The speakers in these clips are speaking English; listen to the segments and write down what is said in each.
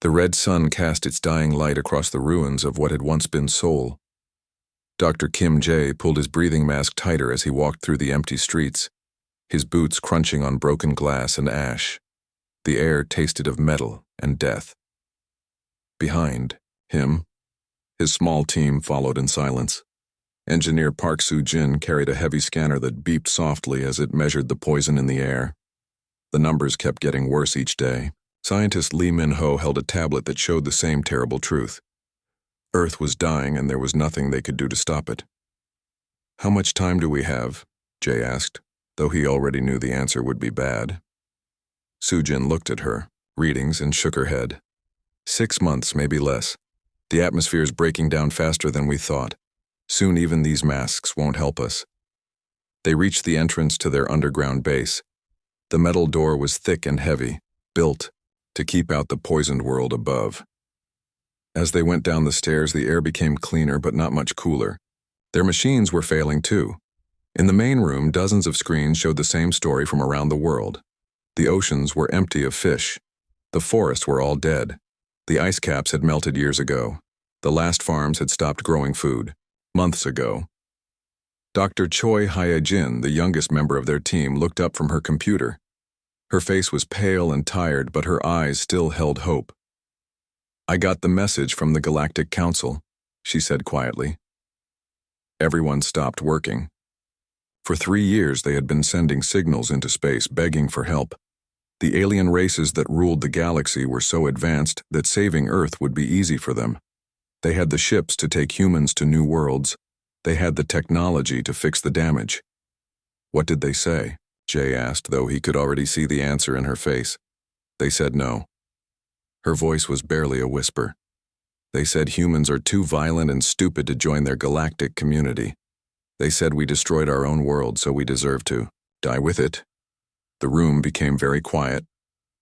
The red sun cast its dying light across the ruins of what had once been Seoul. Dr. Kim Jae pulled his breathing mask tighter as he walked through the empty streets, his boots crunching on broken glass and ash. The air tasted of metal and death. Behind him, his small team followed in silence. Engineer Park Soo-jin carried a heavy scanner that beeped softly as it measured the poison in the air. The numbers kept getting worse each day. Scientist Lee Min-ho held a tablet that showed the same terrible truth. Earth was dying and there was nothing they could do to stop it. "How much time do we have?" Jay asked, though he already knew the answer would be bad. Soo-jin looked at her readings and shook her head. 6 months, maybe less. The atmosphere is breaking down faster than we thought. Soon even these masks won't help us. They reached the entrance to their underground base. The metal door was thick and heavy, built to keep out the poisoned world above. As they went down the stairs, the air became cleaner but not much cooler. Their machines were failing too. In the main room, dozens of screens showed the same story from around the world. The oceans were empty of fish. The forests were all dead. The ice caps had melted years ago. The last farms had stopped growing food, months ago. Dr. Choi Hye-jin, the youngest member of their team, looked up from her computer. Her face was pale and tired, but her eyes still held hope. "I got the message from the Galactic Council," she said quietly. Everyone stopped working. For 3 years they had been sending signals into space, begging for help. The alien races that ruled the galaxy were so advanced that saving Earth would be easy for them. They had the ships to take humans to new worlds. They had the technology to fix the damage. "What did they say?" Jay asked, though he could already see the answer in her face. "They said no." Her voice was barely a whisper. "They said humans are too violent and stupid to join their galactic community. They said we destroyed our own world, so we deserve to die with it." The room became very quiet.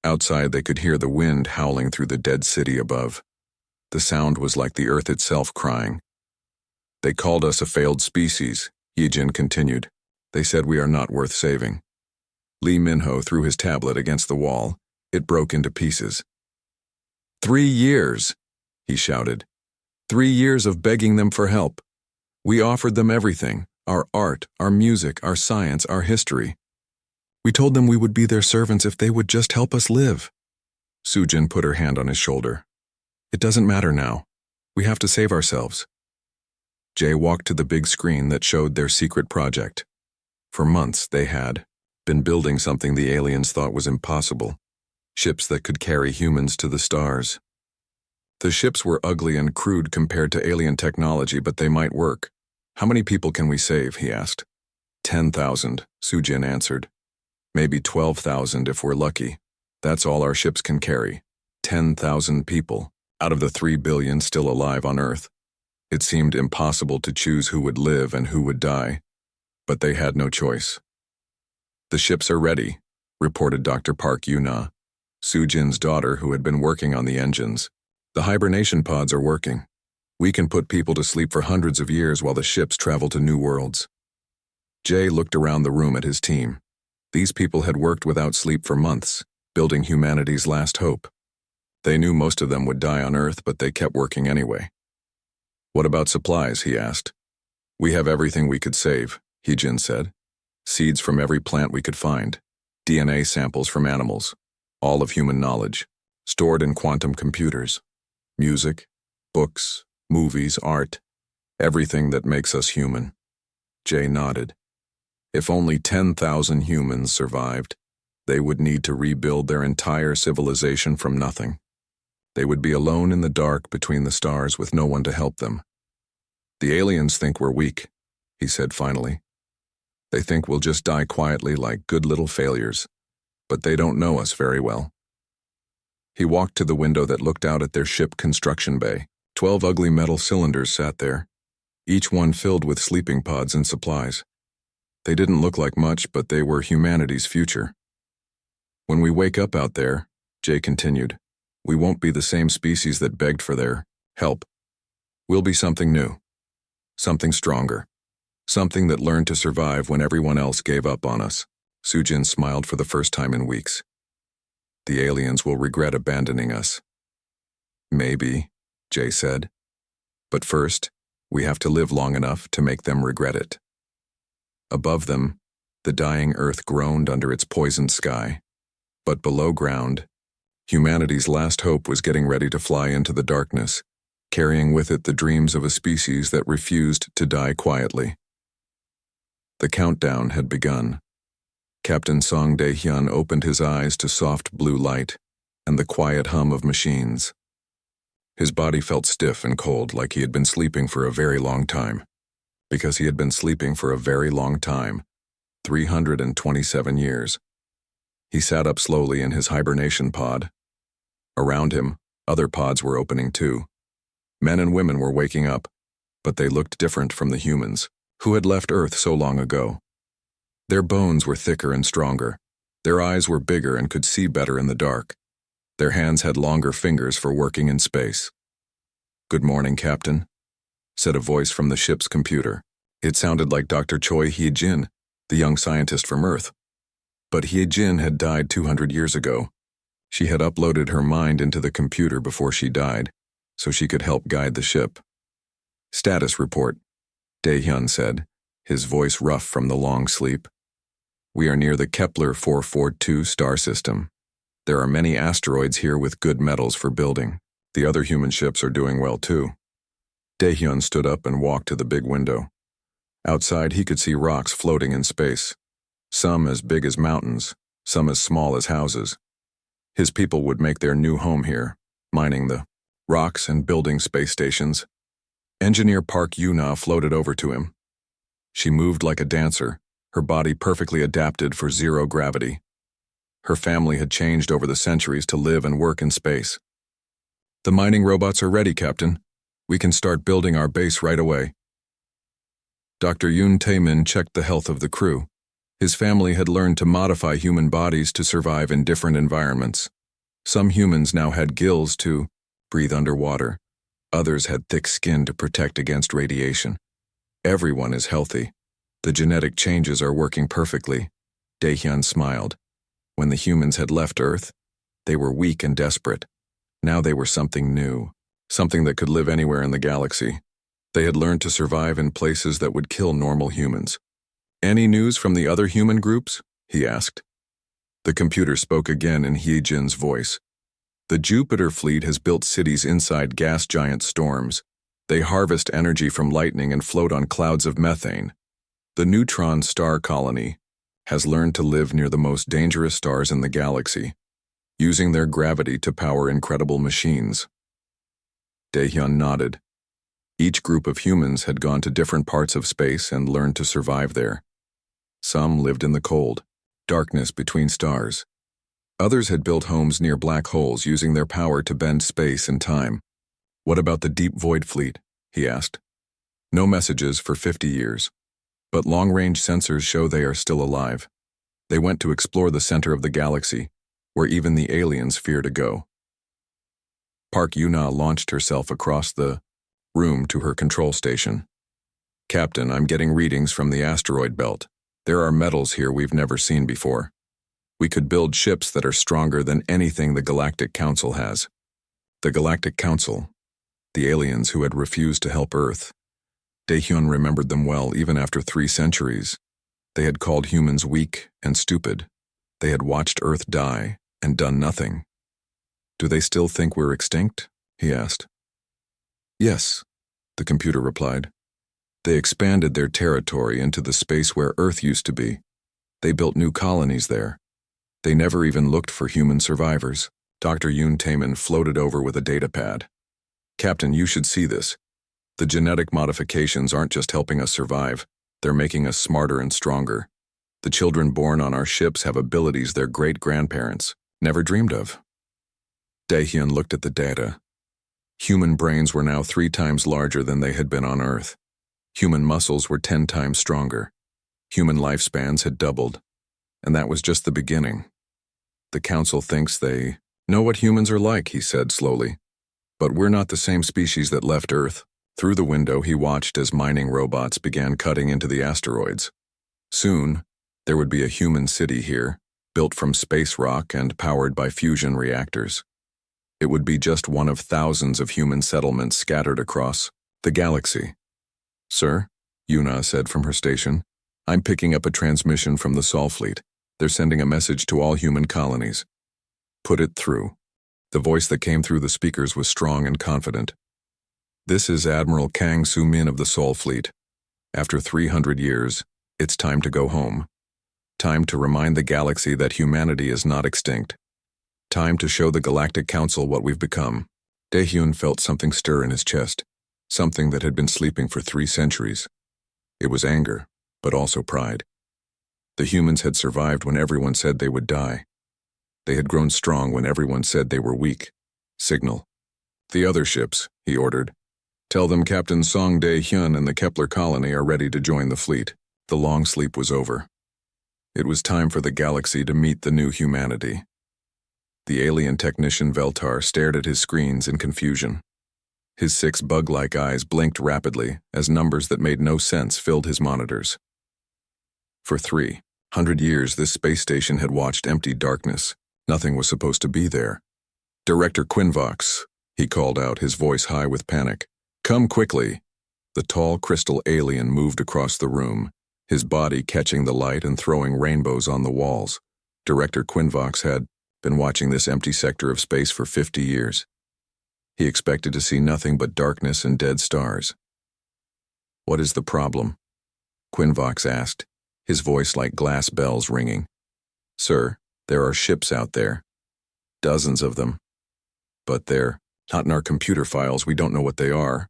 Outside they could hear the wind howling through the dead city above. The sound was like the earth itself crying. "They called us a failed species," Yijin continued. "They said we are not worth saving." Lee Min-ho threw his tablet against the wall. It broke into pieces. 3 years, he shouted. 3 years of begging them for help. We offered them everything, our art, our music, our science, our history. We told them we would be their servants if they would just help us live. Soo-jin put her hand on his shoulder. "It doesn't matter now. We have to save ourselves." Jay walked to the big screen that showed their secret project. For months they had been building something the aliens thought was impossible. Ships that could carry humans to the stars. The ships were ugly and crude compared to alien technology, but they might work. "How many people can we save?" he asked. 10,000, Soo-jin answered. "Maybe 12,000 if we're lucky. That's all our ships can carry. 10,000 people, out of the 3 billion still alive on Earth." It seemed impossible to choose who would live and who would die, but they had no choice. "The ships are ready," reported Dr. Park Yuna, Soo-jin's daughter who had been working on the engines. "The hibernation pods are working. We can put people to sleep for hundreds of years while the ships travel to new worlds." Jay looked around the room at his team. These people had worked without sleep for months, building humanity's last hope. They knew most of them would die on Earth, but they kept working anyway. "What about supplies?" he asked. "We have everything we could save," Hee-jin said. "Seeds from every plant we could find, DNA samples from animals, all of human knowledge, stored in quantum computers, music, books, movies, art, everything that makes us human." Jay nodded. If only 10,000 humans survived, they would need to rebuild their entire civilization from nothing. They would be alone in the dark between the stars with no one to help them. "The aliens think we're weak," he said finally. "They think we'll just die quietly like good little failures, but they don't know us very well." He walked to the window that looked out at their ship construction bay. 12 ugly metal cylinders sat there, each one filled with sleeping pods and supplies. They didn't look like much, but they were humanity's future. "When we wake up out there," Jay continued, "we won't be the same species that begged for their help. We'll be something new, something stronger, something that learned to survive when everyone else gave up on us." Soo-jin smiled for the first time in weeks. "The aliens will regret abandoning us." Maybe, Jay said. But first, we have to live long enough to make them regret it. Above them, the dying Earth groaned under its poisoned sky. But below ground, humanity's last hope was getting ready to fly into the darkness, carrying with it the dreams of a species that refused to die quietly. The countdown had begun. Captain Song Dae-hyun opened his eyes to soft blue light and the quiet hum of machines. His body felt stiff and cold, like he had been sleeping for a very long time. Because he had been sleeping for a very long time, 327 years. He sat up slowly in his hibernation pod. Around him, other pods were opening too. Men and women were waking up, but they looked different from the humans, who had left Earth so long ago. Their bones were thicker and stronger. Their eyes were bigger and could see better in the dark. Their hands had longer fingers for working in space. "Good morning, Captain," said a voice from the ship's computer. It sounded like Dr. Choi Hye-jin, the young scientist from Earth. But Hye-jin had died 200 years ago. She had uploaded her mind into the computer before she died, so she could help guide the ship. "Status report," Dae-hyun said, his voice rough from the long sleep. "We are near the Kepler 442 star system. There are many asteroids here with good metals for building. The other human ships are doing well too." Dae-hyun stood up and walked to the big window. Outside, he could see rocks floating in space, some as big as mountains, some as small as houses. His people would make their new home here, mining the rocks and building space stations. Engineer Park Yuna floated over to him. She moved like a dancer, her body perfectly adapted for zero gravity. Her family had changed over the centuries to live and work in space. "The mining robots are ready, Captain. We can start building our base right away." Dr. Yoon Tae-min checked the health of the crew. His family had learned to modify human bodies to survive in different environments. Some humans now had gills to breathe underwater. Others had thick skin to protect against radiation. Everyone is healthy. The genetic changes are working perfectly. Dae-hyun smiled. When the humans had left Earth, they were weak and desperate. Now they were something new, something that could live anywhere in the galaxy. They had learned to survive in places that would kill normal humans. "Any news from the other human groups?" he asked. The computer spoke again in Hye-jin's voice. "The Jupiter fleet has built cities inside gas giant storms. They harvest energy from lightning and float on clouds of methane. The neutron star colony has learned to live near the most dangerous stars in the galaxy, using their gravity to power incredible machines." Dae-hyun nodded. Each group of humans had gone to different parts of space and learned to survive there. Some lived in the cold, darkness between stars. Others had built homes near black holes using their power to bend space and time. "What about the Deep Void Fleet?" he asked. "No messages for 50 years. But long-range sensors show they are still alive. They went to explore the center of the galaxy, where even the aliens fear to go." Park Yuna launched herself across the room to her control station. "Captain, I'm getting readings from the asteroid belt. There are metals here we've never seen before. We could build ships that are stronger than anything the Galactic Council has." The Galactic Council, the aliens who had refused to help Earth. Dae-hyun remembered them well even after 3 centuries. They had called humans weak and stupid. They had watched Earth die and done nothing. "Do they still think we're extinct?" he asked. "Yes," the computer replied. "They expanded their territory into the space where Earth used to be. They built new colonies there. They never even looked for human survivors." Dr. Yoon Tae-min floated over with a datapad. "Captain, you should see this. The genetic modifications aren't just helping us survive, they're making us smarter and stronger. The children born on our ships have abilities their great-grandparents never dreamed of." Dae-hyun looked at the data. Human brains were now 3 times larger than they had been on Earth. Human muscles were 10 times stronger. Human lifespans had doubled. And that was just the beginning. "The Council thinks they know what humans are like," he said slowly. "But we're not the same species that left Earth." Through the window, he watched as mining robots began cutting into the asteroids. Soon, there would be a human city here, built from space rock and powered by fusion reactors. It would be just one of thousands of human settlements scattered across the galaxy. "Sir," Yuna said from her station, "I'm picking up a transmission from the Sol fleet. They're sending a message to all human colonies." "Put it through." The voice that came through the speakers was strong and confident. "This is Admiral Kang Su-min of the Sol fleet. After 300 years, it's time to go home. Time to remind the galaxy that humanity is not extinct. Time to show the Galactic Council what we've become." Daehyun felt something stir in his chest, something that had been sleeping for 3 centuries. It was anger, but also pride. The humans had survived when everyone said they would die. They had grown strong when everyone said they were weak. Signal. "The other ships," he ordered. "Tell them Captain Song Dae-hyun and the Kepler colony are ready to join the fleet." The long sleep was over. It was time for the galaxy to meet the new humanity. The alien technician Veltar stared at his screens in confusion. His 6 bug-like eyes blinked rapidly as numbers that made no sense filled his monitors. For 300 years, this space station had watched empty darkness. Nothing was supposed to be there. "Director Quinvox," he called out, his voice high with panic. "Come quickly." The tall crystal alien moved across the room, his body catching the light and throwing rainbows on the walls. Director Quinvox had been watching this empty sector of space for 50 years. He expected to see nothing but darkness and dead stars. "What is the problem?" Quinvox asked, his voice like glass bells ringing. "Sir, there are ships out there. Dozens of them. But they're not in our computer files. We don't know what they are."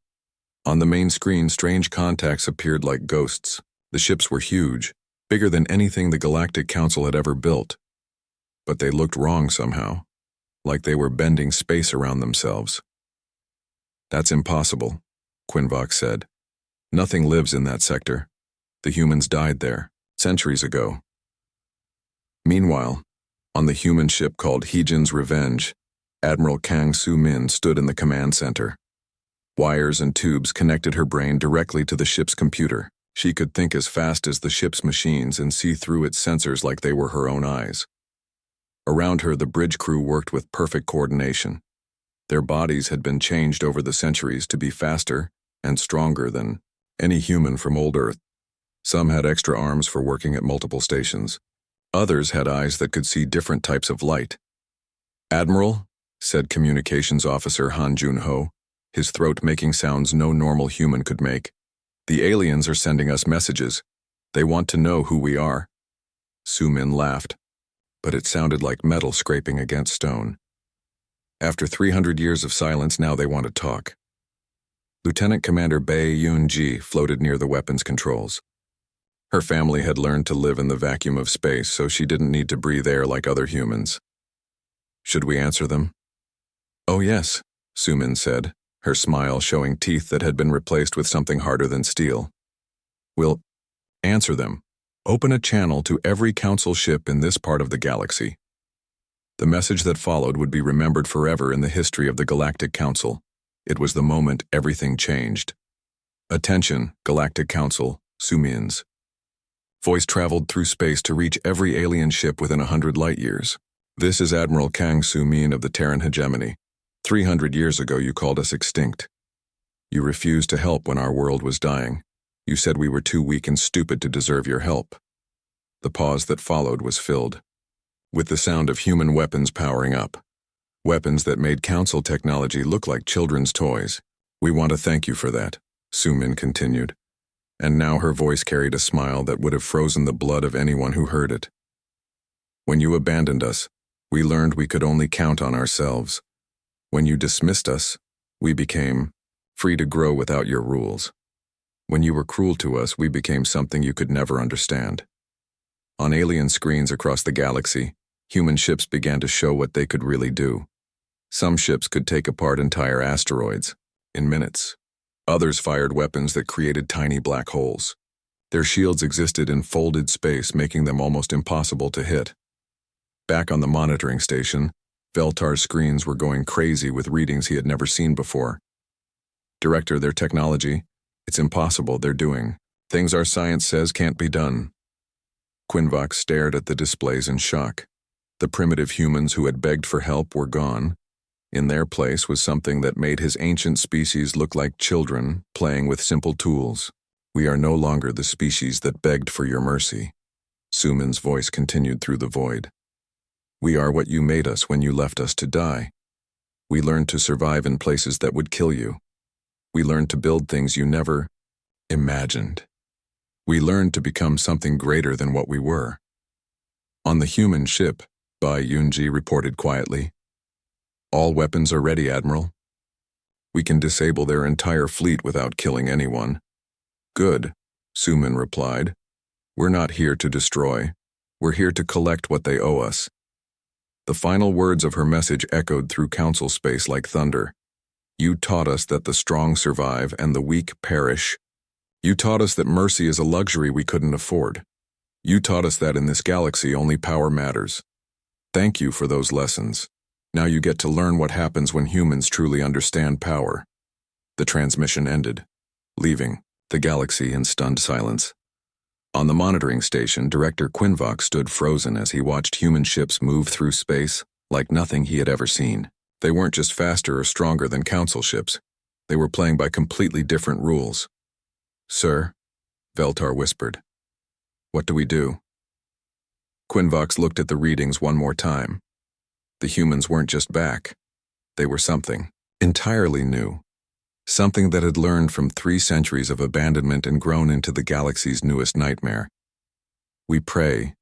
On the main screen, strange contacts appeared like ghosts. The ships were huge, bigger than anything the Galactic Council had ever built. But they looked wrong somehow, like they were bending space around themselves. "That's impossible," Quinvox said. "Nothing lives in that sector. The humans died there, centuries ago." Meanwhile, on the human ship called Heejin's Revenge, Admiral Kang Su-min stood in the command center. Wires and tubes connected her brain directly to the ship's computer. She could think as fast as the ship's machines and see through its sensors like they were her own eyes. Around her, the bridge crew worked with perfect coordination. Their bodies had been changed over the centuries to be faster and stronger than any human from old Earth. Some had extra arms for working at multiple stations. Others had eyes that could see different types of light. "Admiral," said Communications Officer Han Jun-ho, his throat making sounds no normal human could make. "The aliens are sending us messages. They want to know who we are." Su-min laughed, but it sounded like metal scraping against stone. "After 300 years of silence, now they want to talk." Lieutenant Commander Bae Yoon-ji floated near the weapons controls. Her family had learned to live in the vacuum of space, so she didn't need to breathe air like other humans. "Should we answer them?" "Oh yes," Su-min said, her smile showing teeth that had been replaced with something harder than steel. "We'll answer them. Open a channel to every council ship in this part of the galaxy." The message that followed would be remembered forever in the history of the Galactic Council. It was the moment everything changed. "Attention, Galactic Council, Su-min's." Voice traveled through space to reach every alien ship within 100 light-years. "This is Admiral Kang Su-min of the Terran hegemony. 300 years ago you called us extinct. You refused to help when our world was dying. You said we were too weak and stupid to deserve your help." The pause that followed was filled with the sound of human weapons powering up. Weapons that made council technology look like children's toys. "We want to thank you for that," Su-min continued. And now her voice carried a smile that would have frozen the blood of anyone who heard it. "When you abandoned us, we learned we could only count on ourselves. When you dismissed us, we became free to grow without your rules. When you were cruel to us, we became something you could never understand." On alien screens across the galaxy, human ships began to show what they could really do. Some ships could take apart entire asteroids in minutes. Others fired weapons that created tiny black holes. Their shields existed in folded space, making them almost impossible to hit. Back on the monitoring station, Veltar's screens were going crazy with readings he had never seen before. "Director, their technology, it's impossible. They're doing things our science says can't be done." Quinvox stared at the displays in shock. The primitive humans who had begged for help were gone. In their place was something that made his ancient species look like children playing with simple tools. "We are no longer the species that begged for your mercy," Suman's voice continued through the void. "We are what you made us when you left us to die. We learned to survive in places that would kill you. We learned to build things you never imagined. We learned to become something greater than what we were." On the human ship, Bai Yunji reported quietly. "All weapons are ready, Admiral. We can disable their entire fleet without killing anyone." "Good," Suman replied. "We're not here to destroy. We're here to collect what they owe us." The final words of her message echoed through council space like thunder. "You taught us that the strong survive and the weak perish. You taught us that mercy is a luxury we couldn't afford. You taught us that in this galaxy only power matters. Thank you for those lessons. Now you get to learn what happens when humans truly understand power." The transmission ended, leaving the galaxy in stunned silence. On the monitoring station, Director Quinvox stood frozen as he watched human ships move through space like nothing he had ever seen. They weren't just faster or stronger than council ships. They were playing by completely different rules. "Sir," Veltar whispered. "What do we do?" Quinvox looked at the readings one more time. The humans weren't just back. They were something entirely new. Something that had learned from 3 centuries of abandonment and grown into the galaxy's newest nightmare. "We pray,"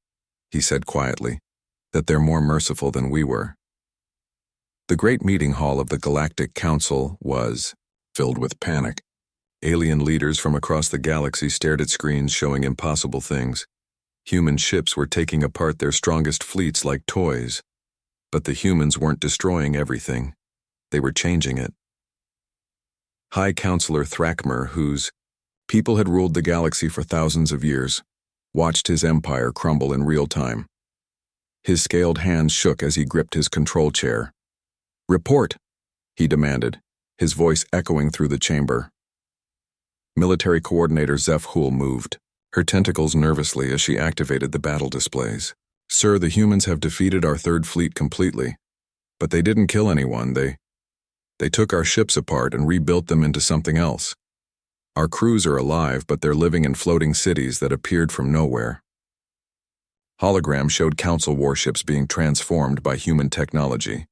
he said quietly, "that they're more merciful than we were." The great meeting hall of the Galactic Council was filled with panic. Alien leaders from across the galaxy stared at screens showing impossible things. Human ships were taking apart their strongest fleets like toys. But the humans weren't destroying everything. They were changing it. High Counselor Thrakmer, whose people had ruled the galaxy for thousands of years, watched his empire crumble in real time. His scaled hands shook as he gripped his control chair. "Report," he demanded, his voice echoing through the chamber. Military Coordinator Zeph-Hul moved, her tentacles nervously as she activated the battle displays. "Sir, the humans have defeated our 3rd fleet completely. But they didn't kill anyone. They took our ships apart and rebuilt them into something else. Our crews are alive, but they're living in floating cities that appeared from nowhere." Holograms showed council warships being transformed by human technology.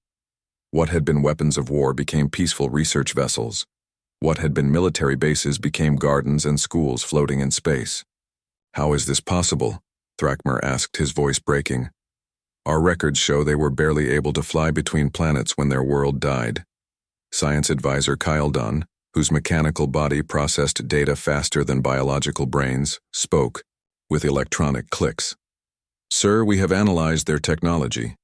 What had been weapons of war became peaceful research vessels. What had been military bases became gardens and schools floating in space. "How is this possible?" Thrakmer asked, his voice breaking. "Our records show they were barely able to fly between planets when their world died." Science advisor Kyle Dunn, whose mechanical body processed data faster than biological brains, spoke, with electronic clicks. "Sir, we have analyzed their technology.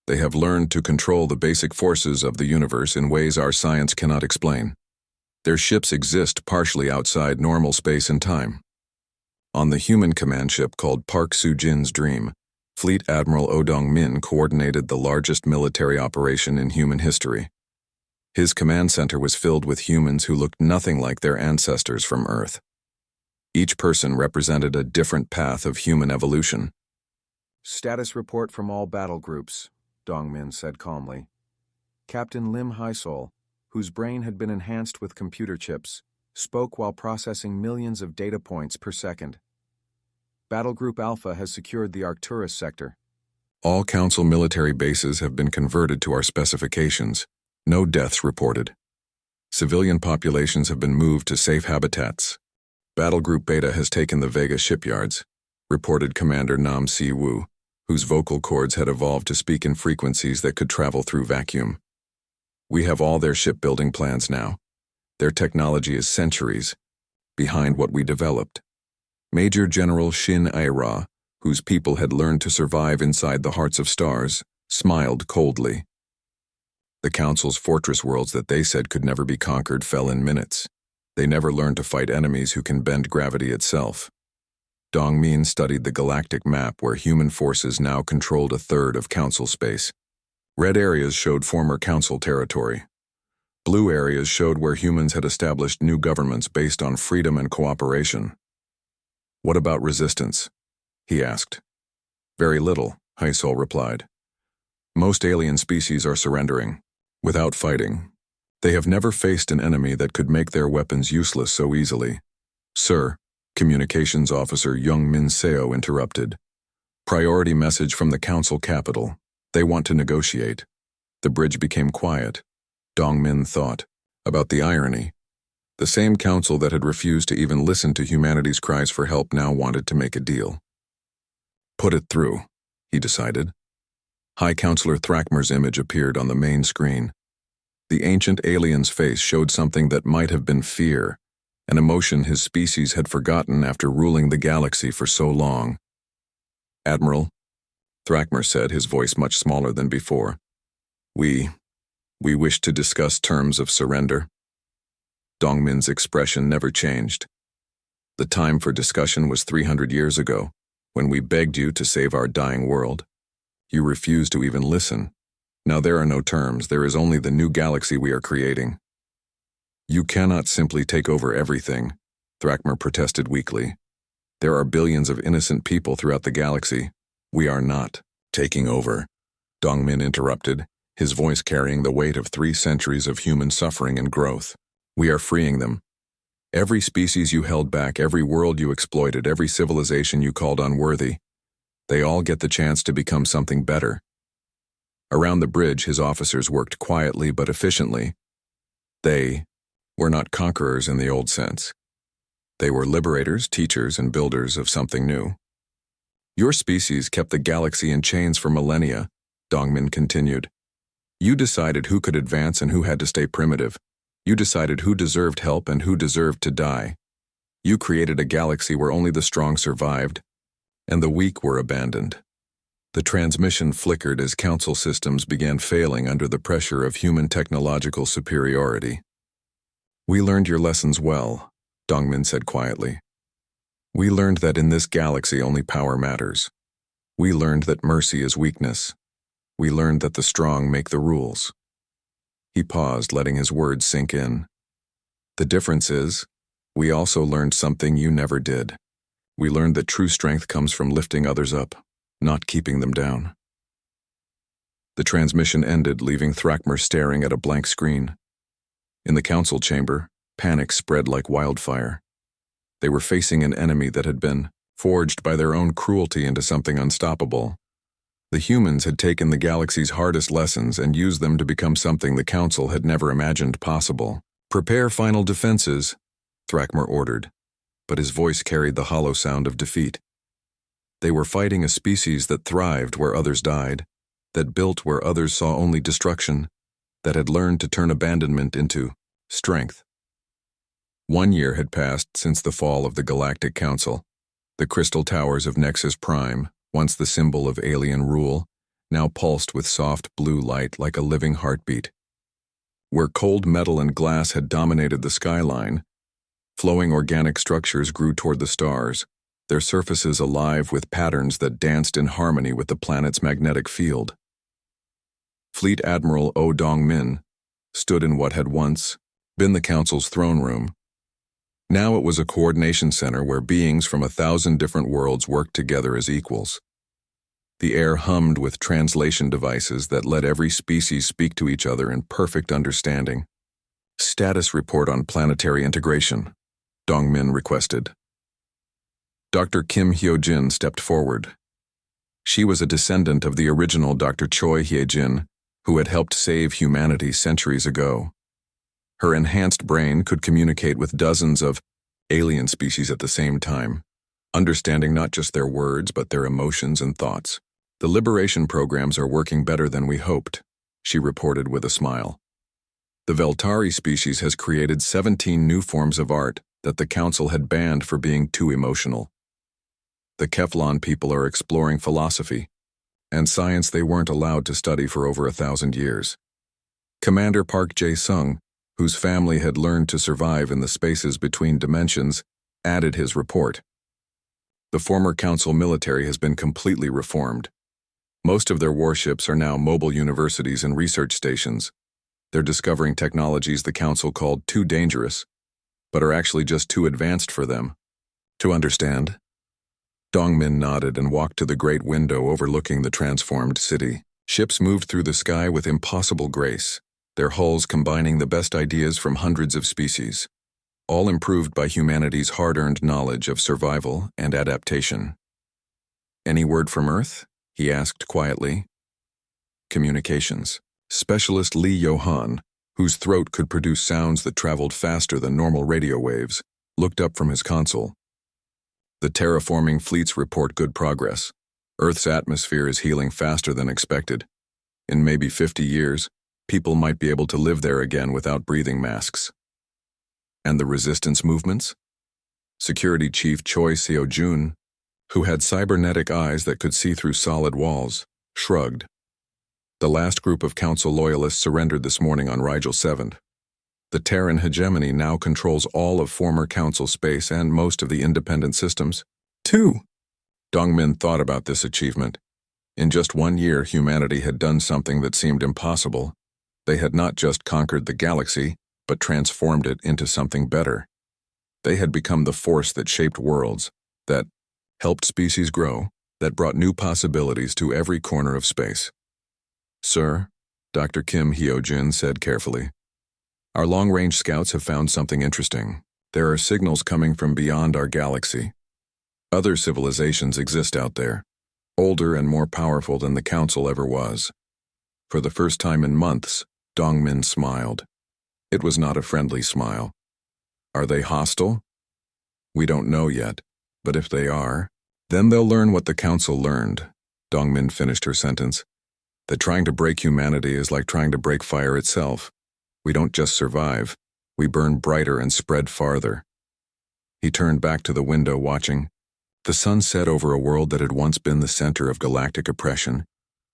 They have learned to control the basic forces of the universe in ways our science cannot explain. Their ships exist partially outside normal space and time." On the human command ship called Park Soo-jin's Dream, Fleet Admiral Odong Min coordinated the largest military operation in human history. His command center was filled with humans who looked nothing like their ancestors from Earth. Each person represented a different path of human evolution. "Status report from all battle groups," Dongmin said calmly. Captain Lim Haisol, whose brain had been enhanced with computer chips, spoke while processing millions of data points per second. "Battle Group Alpha has secured the Arcturus sector. All Council military bases have been converted to our specifications. No deaths reported. Civilian populations have been moved to safe habitats. Battle Group Beta has taken the Vega shipyards," reported Commander Nam Si-woo, whose vocal cords had evolved to speak in frequencies that could travel through vacuum. "We have all their shipbuilding plans now. Their technology is centuries behind what we developed." Major General Shin Aira, whose people had learned to survive inside the hearts of stars, smiled coldly. The Council's fortress worlds that they said could never be conquered fell in minutes. They never learned to fight enemies who can bend gravity itself. Dongmin studied the galactic map where human forces now controlled 1/3 of Council space. Red areas showed former Council territory. Blue areas showed where humans had established new governments based on freedom and cooperation. "What about resistance?" he asked. "Very little," Haisol replied. "Most alien species are surrendering. without fighting. They have never faced an enemy that could make their weapons useless so easily. Sir, Communications Officer Young Min Seo interrupted. Priority message from the council capital. They want to negotiate. The bridge became quiet. Dong Min thought about the irony. The same council that had refused to even listen to humanity's cries for help now wanted to make a deal. Put it through, he decided. High Counselor Thrakmer's image appeared on the main screen. The ancient alien's face showed something that might have been fear, an emotion his species had forgotten after ruling the galaxy for so long. Admiral, Thrakmer said, his voice much smaller than before. We wish to discuss terms of surrender. Dongmin's expression never changed. The time for discussion was 300 years ago, when we begged you to save our dying world. You refused to even listen. Now there are no terms, there is only the new galaxy we are creating. You cannot simply take over everything, Thrakmer protested weakly. There are billions of innocent people throughout the galaxy. We are not taking over, Dongmin interrupted, his voice carrying the weight of 3 centuries of human suffering and growth. We are freeing them. Every species you held back, every world you exploited, every civilization you called unworthy, they all get the chance to become something better. Around the bridge, his officers worked quietly but efficiently. They were not conquerors in the old sense. They were liberators, teachers, and builders of something new. Your species kept the galaxy in chains for millennia, Dongmin continued. You decided who could advance and who had to stay primitive. You decided who deserved help and who deserved to die. You created a galaxy where only the strong survived, and the weak were abandoned. The transmission flickered as council systems began failing under the pressure of human technological superiority. We learned your lessons well, Dongmin said quietly. We learned that in this galaxy only power matters. We learned that mercy is weakness. We learned that the strong make the rules. He paused, letting his words sink in. The difference is, we also learned something you never did. We learned that true strength comes from lifting others up, not keeping them down. The transmission ended, leaving Thrakmer staring at a blank screen. In the council chamber, panic spread like wildfire. They were facing an enemy that had been forged by their own cruelty into something unstoppable. The humans had taken the galaxy's hardest lessons and used them to become something the Council had never imagined possible. Prepare final defenses, Thrakmer ordered, but his voice carried the hollow sound of defeat. They were fighting a species that thrived where others died, that built where others saw only destruction, that had learned to turn abandonment into strength. 1 year had passed since the fall of the Galactic Council. The crystal towers of Nexus Prime, once the symbol of alien rule, now pulsed with soft blue light like a living heartbeat. Where cold metal and glass had dominated the skyline, flowing organic structures grew toward the stars, their surfaces alive with patterns that danced in harmony with the planet's magnetic field. Fleet Admiral O Dong-min stood in what had once been the Council's throne room. Now it was a coordination center where beings from 1,000 different worlds worked together as equals. The air hummed with translation devices that let every species speak to each other in perfect understanding. Status report on planetary integration, Dong-min requested. Dr. Kim Hyo-jin stepped forward. She was a descendant of the original Dr. Choi Hye-jin, who had helped save humanity centuries ago. Her enhanced brain could communicate with dozens of alien species at the same time, understanding not just their words but their emotions and thoughts. The liberation programs are working better than we hoped, she reported with a smile. The Veltari species has created 17 new forms of art that the Council had banned for being too emotional. The Keflon people are exploring philosophy and science they weren't allowed to study for over 1,000 years. Commander Park Jae-sung, whose family had learned to survive in the spaces between dimensions, added his report. The former Council military has been completely reformed. Most of their warships are now mobile universities and research stations. They're discovering technologies the Council called too dangerous, but are actually just too advanced for them to understand. Dong-min nodded and walked to the great window overlooking the transformed city. Ships moved through the sky with impossible grace, their hulls combining the best ideas from hundreds of species, all improved by humanity's hard-earned knowledge of survival and adaptation. "Any word from Earth?" he asked quietly. Communications. Specialist Lee Johan, whose throat could produce sounds that traveled faster than normal radio waves, looked up from his console. "The terraforming fleets report good progress. Earth's atmosphere is healing faster than expected. In maybe 50 years, people might be able to live there again without breathing masks." "And the resistance movements?" Security Chief Choi Seo-jun, who had cybernetic eyes that could see through solid walls, shrugged. "The last group of Council loyalists surrendered this morning on Rigel 7. The Terran hegemony now controls all of former Council space and most of the independent systems." 2. Dongmin thought about this achievement. In just 1 year, humanity had done something that seemed impossible. They had not just conquered the galaxy, but transformed it into something better. They had become the force that shaped worlds, that helped species grow, that brought new possibilities to every corner of space. "Sir," Dr. Kim Hyo-jin said carefully, "our long-range scouts have found something interesting. There are signals coming from beyond our galaxy. Other civilizations exist out there, older and more powerful than the Council ever was." For the first time in months, Dongmin smiled. It was not a friendly smile. "Are they hostile?" "We don't know yet, but if they are, then they'll learn what the Council learned." Dongmin finished her sentence. "That trying to break humanity is like trying to break fire itself. We don't just survive, we burn brighter and spread farther." He turned back to the window, watching. The sun set over a world that had once been the center of galactic oppression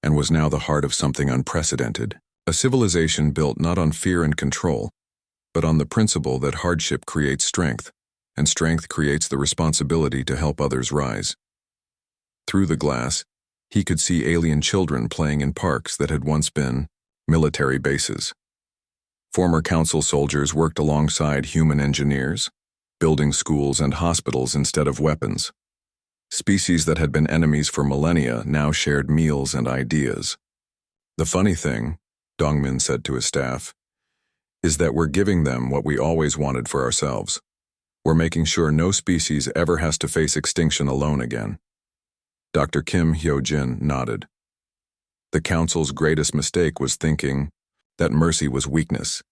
and was now the heart of something unprecedented. A civilization built not on fear and control, but on the principle that hardship creates strength, and strength creates the responsibility to help others rise. Through the glass, he could see alien children playing in parks that had once been military bases. Former Council soldiers worked alongside human engineers, building schools and hospitals instead of weapons. Species that had been enemies for millennia now shared meals and ideas. "The funny thing," Dongmin said to his staff, "is that we're giving them what we always wanted for ourselves. We're making sure no species ever has to face extinction alone again." Dr. Kim Hyo-jin nodded. The Council's greatest mistake was thinking that mercy was weakness.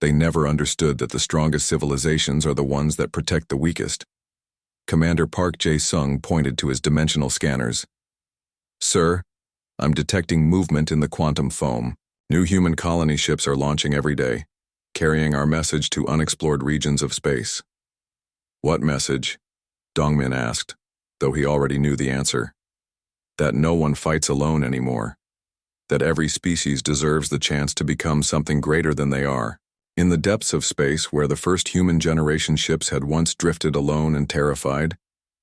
They never understood that the strongest civilizations are the ones that protect the weakest. Commander Park Jae-sung pointed to his dimensional scanners. "Sir, I'm detecting movement in the quantum foam. New human colony ships are launching every day, carrying our message to unexplored regions of space." "What message?" Dongmin asked, though he already knew the answer. That no one fights alone anymore. That every species deserves the chance to become something greater than they are. In the depths of space, where the first human generation ships had once drifted alone and terrified,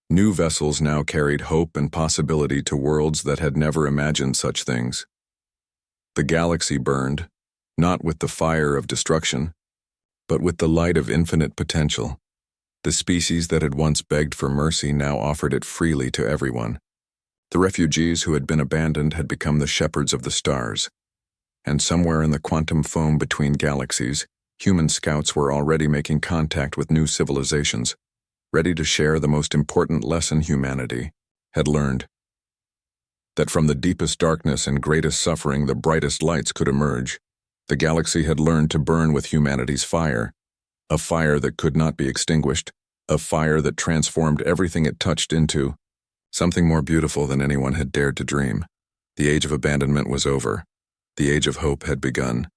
new vessels now carried hope and possibility to worlds that had never imagined such things. The galaxy burned, not with the fire of destruction, but with the light of infinite potential. The species that had once begged for mercy now offered it freely to everyone. The refugees who had been abandoned had become the shepherds of the stars. And somewhere in the quantum foam between galaxies, human scouts were already making contact with new civilizations, ready to share the most important lesson humanity had learned. That from the deepest darkness and greatest suffering the brightest lights could emerge. The galaxy had learned to burn with humanity's fire, a fire that could not be extinguished, a fire that transformed everything it touched into something more beautiful than anyone had dared to dream. The age of abandonment was over. The age of hope had begun.